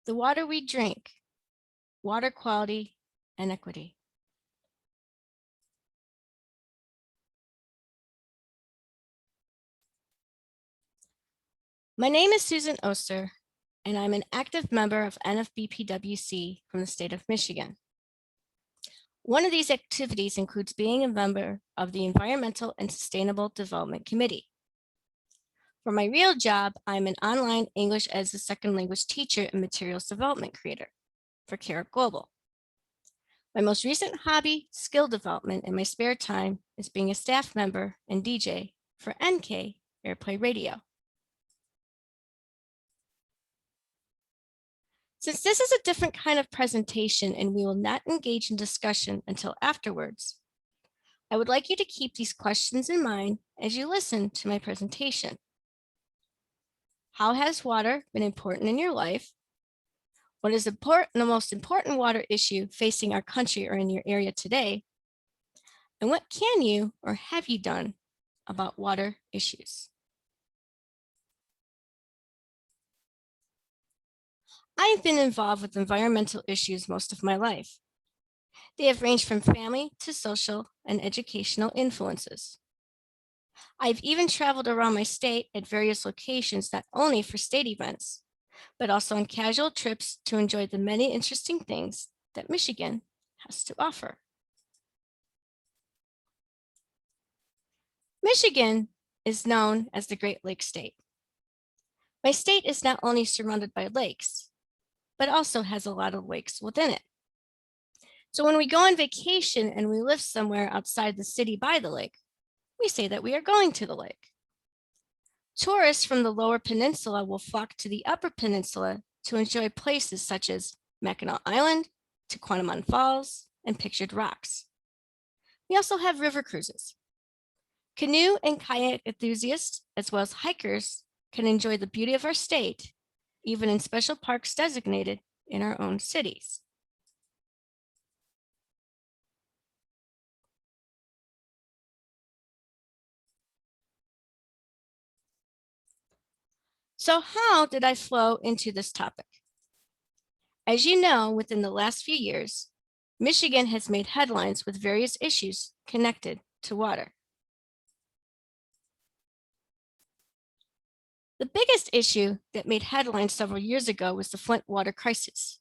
the water we drink, water quality and equity. My name is Susan Oser, and I'm an active member of NFBPWC from the state of Michigan. One of these activities includes being a member of the Environmental and Sustainable Development Committee. For my real job, I'm an online English as a second language teacher and materials development creator for CARE Global. My most recent hobby, skill development in my spare time, is being a staff member and DJ for NK Airplay Radio. Since this is a different kind of presentation and we will not engage in discussion until afterwards, I would like you to keep these questions in mind as you listen to my presentation. How has water been important in your life? What is the most important water issue facing our country or in your area today? And what can you or have you done about water issues? I've been involved with environmental issues most of my life. They have ranged from family to social and educational influences. I've even traveled around my state at various locations, not only for state events, but also on casual trips to enjoy the many interesting things that Michigan has to offer. Michigan is known as the Great Lakes State. My state is not only surrounded by lakes, but also has a lot of lakes within it. So when we go on vacation and we live somewhere outside the city by the lake, we say that we are going to the lake. Tourists from the Lower Peninsula will flock to the Upper Peninsula to enjoy places such as Mackinac Island, Tequendama Falls, and Pictured Rocks. We also have river cruises. Canoe and kayak enthusiasts, as well as hikers, can enjoy the beauty of our state, even in special parks designated in our own cities. So how did I flow into this topic? As you know, within the last few years, Michigan has made headlines with various issues connected to water. The biggest issue that made headlines several years ago was the Flint water crisis.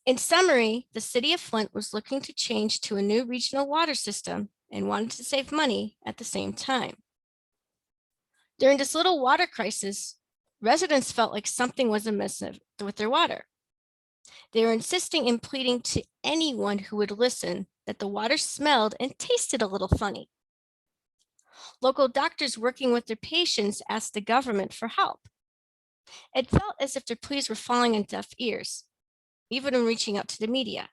In summary, the city of Flint was looking to change to a new regional water system and wanted to save money at the same time. During this little water crisis, residents felt like something was amiss with their water. They were insisting and pleading to anyone who would listen that the water smelled and tasted a little funny. Local doctors working with their patients asked the government for help. It felt as if their pleas were falling on deaf ears, even when reaching out to the media.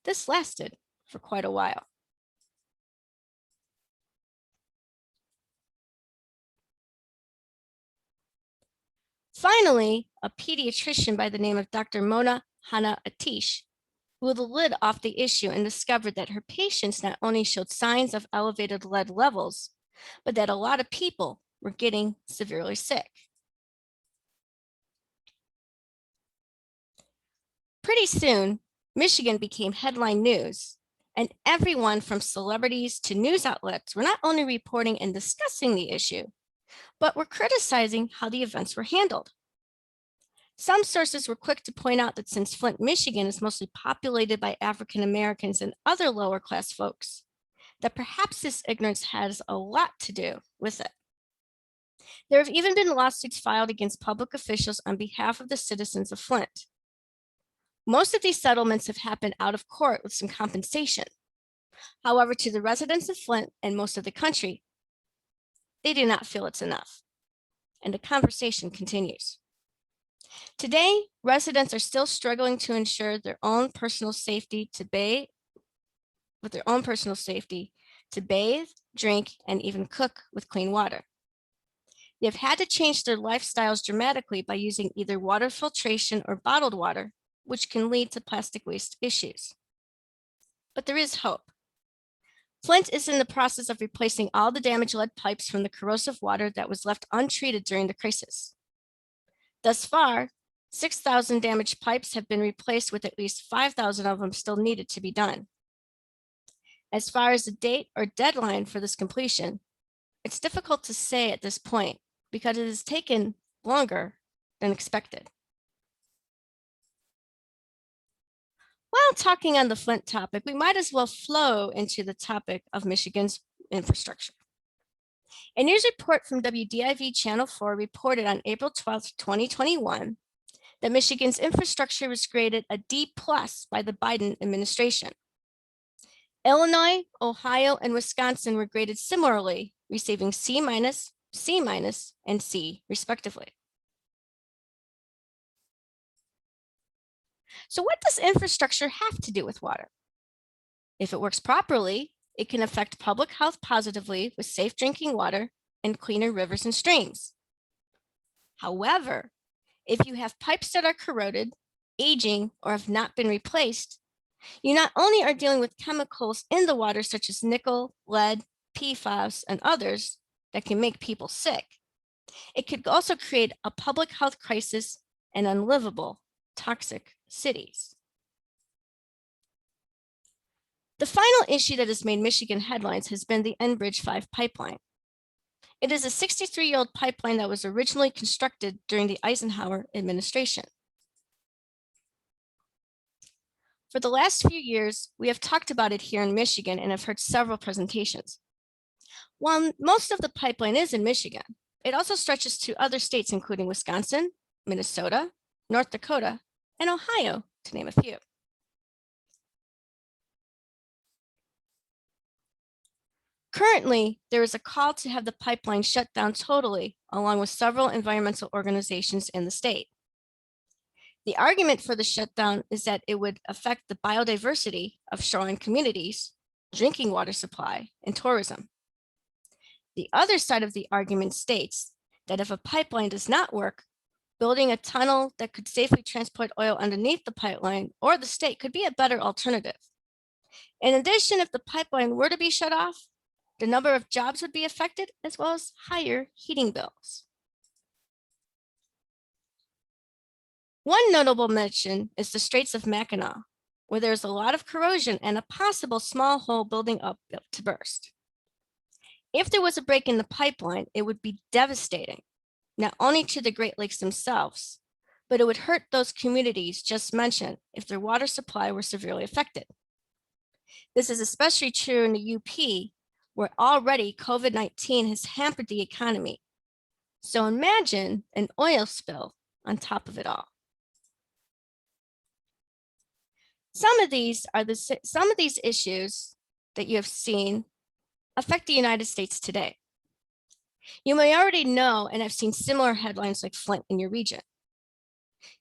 This lasted for quite a while. Finally, a pediatrician by the name of Dr. Mona Hana Atish blew the lid off the issue and discovered that her patients not only showed signs of elevated lead levels, but that a lot of people were getting severely sick. Pretty soon, Michigan became headline news, and everyone from celebrities to news outlets were not only reporting and discussing the issue, but were criticizing how the events were handled. Some sources were quick to point out that since Flint, Michigan is mostly populated by African Americans and other lower class folks, that perhaps this ignorance has a lot to do with it. There have even been lawsuits filed against public officials on behalf of the citizens of Flint. Most of these settlements have happened out of court with some compensation. However, to the residents of Flint and most of the country, they do not feel it's enough. And the conversation continues. Today, residents are still struggling to ensure their own personal safety to bathe, drink, and even cook with clean water. They've had to change their lifestyles dramatically by using either water filtration or bottled water, which can lead to plastic waste issues. But there is hope. Flint is in the process of replacing all the damaged lead pipes from the corrosive water that was left untreated during the crisis. Thus far, 6,000 damaged pipes have been replaced, with at least 5,000 of them still needed to be done. As far as the date or deadline for this completion, it's difficult to say at this point because it has taken longer than expected. While talking on the FLINT topic, we might as well flow into the topic of Michigan's infrastructure. A news report from WDIV Channel 4 reported on April 12, 2021, that Michigan's infrastructure was graded a D+ by the Biden administration. Illinois, Ohio, and Wisconsin were graded similarly, receiving C-, C-, and C, respectively. So what does infrastructure have to do with water? If it works properly, it can affect public health positively with safe drinking water and cleaner rivers and streams. However, if you have pipes that are corroded, aging, or have not been replaced, you not only are dealing with chemicals in the water such as nickel, lead, PFAS, and others that can make people sick, it could also create a public health crisis and unlivable, toxic cities. The final issue that has made Michigan headlines has been the ENBRIDGE 5 pipeline. It is a 63-year-old pipeline that was originally constructed during the Eisenhower administration. For the last few years, we have talked about it here in Michigan and have heard several presentations. While most of the pipeline is in Michigan, it also stretches to other states, including Wisconsin, Minnesota, North Dakota, and Ohio, to name a few. Currently, there is a call to have the pipeline shut down totally, along with several environmental organizations in the state. The argument for the shutdown is that it would affect the biodiversity of shoreline communities, drinking water supply, and tourism. The other side of the argument states that if a pipeline does not work, building a tunnel that could safely transport oil underneath the pipeline or the state could be a better alternative. In addition, if the pipeline were to be shut off, the number of jobs would be affected, as well as higher heating bills. One notable mention is the Straits of Mackinac, where there's a lot of corrosion and a possible small hole building up to burst. If there was a break in the pipeline, it would be devastating, not only to the Great Lakes themselves, but it would hurt those communities just mentioned if their water supply were severely affected. This is especially true in the UP, where already COVID-19 has hampered the economy. So imagine an oil spill on top of it all. Some of these issues that you have seen affect the United States today. You may already know and have seen similar headlines like FLINT in your region.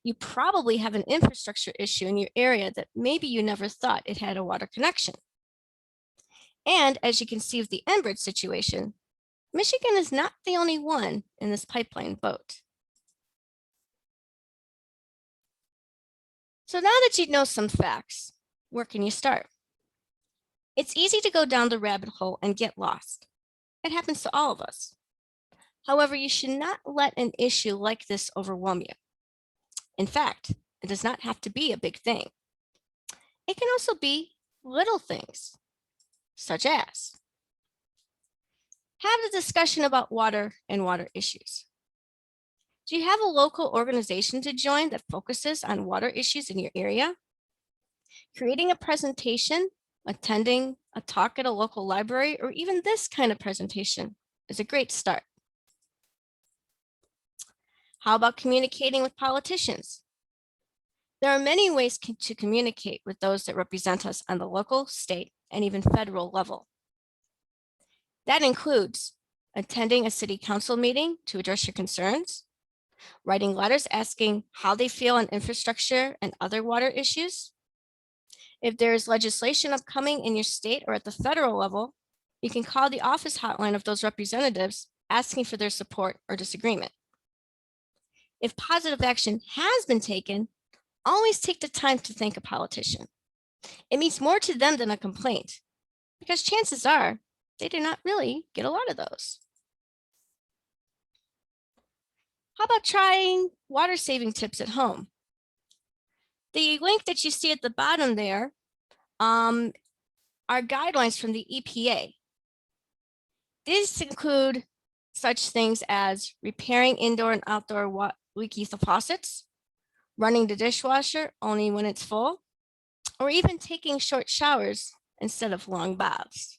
You probably have an infrastructure issue in your area that maybe you never thought it had a water connection. And as you can see with the ENBRIDGE situation, Michigan is not the only one in this pipeline boat. So now that you know some facts, where can you start? It's easy to go down the rabbit hole and get lost. It happens to all of us. However, you should not let an issue like this overwhelm you. In fact, it does not have to be a big thing. It can also be little things, such as have a discussion about water and water issues. Do you have a local organization to join that focuses on water issues in your area? Creating a presentation, attending a talk at a local library, or even this kind of presentation is a great start. How about communicating with politicians? There are many ways to communicate with those that represent us on the local, state, and even federal level. That includes attending a city council meeting to address your concerns, writing letters asking how they feel on infrastructure and other water issues. If there is legislation upcoming in your state or at the federal level, you can call the office hotline of those representatives asking for their support or disagreement. If positive action has been taken, always take the time to thank a politician. It means more to them than a complaint, because chances are they do not really get a lot of those. How about trying water saving tips at home? The link that you see at the bottom there are guidelines from the EPA. These include such things as repairing indoor and outdoor leaky faucets, running the dishwasher only when it's full, or even taking short showers instead of long baths.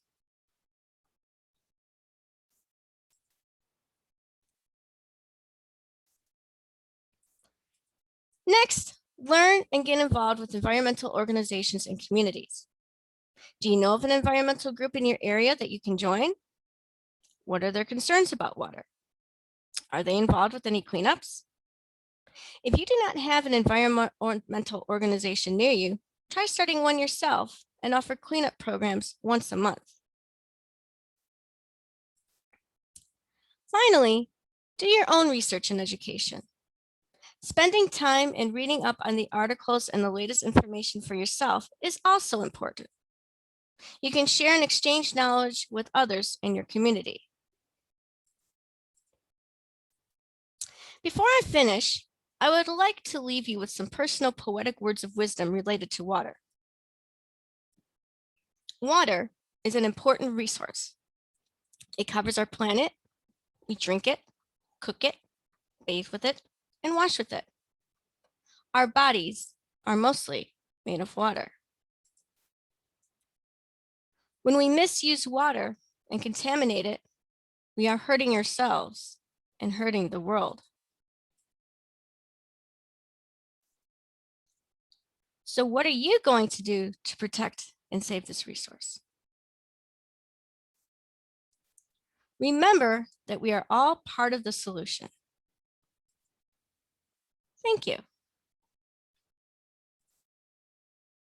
Next, learn and get involved with environmental organizations and communities. Do you know of an environmental group in your area that you can join? What are their concerns about water? Are they involved with any cleanups? If you do not have an environmental organization near you, try starting one yourself and offer cleanup programs once a month. Finally, do your own research and education. Spending time and reading up on the articles and the latest information for yourself is also important. You can share and exchange knowledge with others in your community. Before I finish, I would like to leave you with some personal poetic words of wisdom related to water. Water is an important resource. It covers our planet. We drink it, cook it, bathe with it, and wash with it. Our bodies are mostly made of water. When we misuse water and contaminate it, we are hurting ourselves and hurting the world. So what are you going to do to protect and save this resource? Remember that we are all part of the solution. Thank you.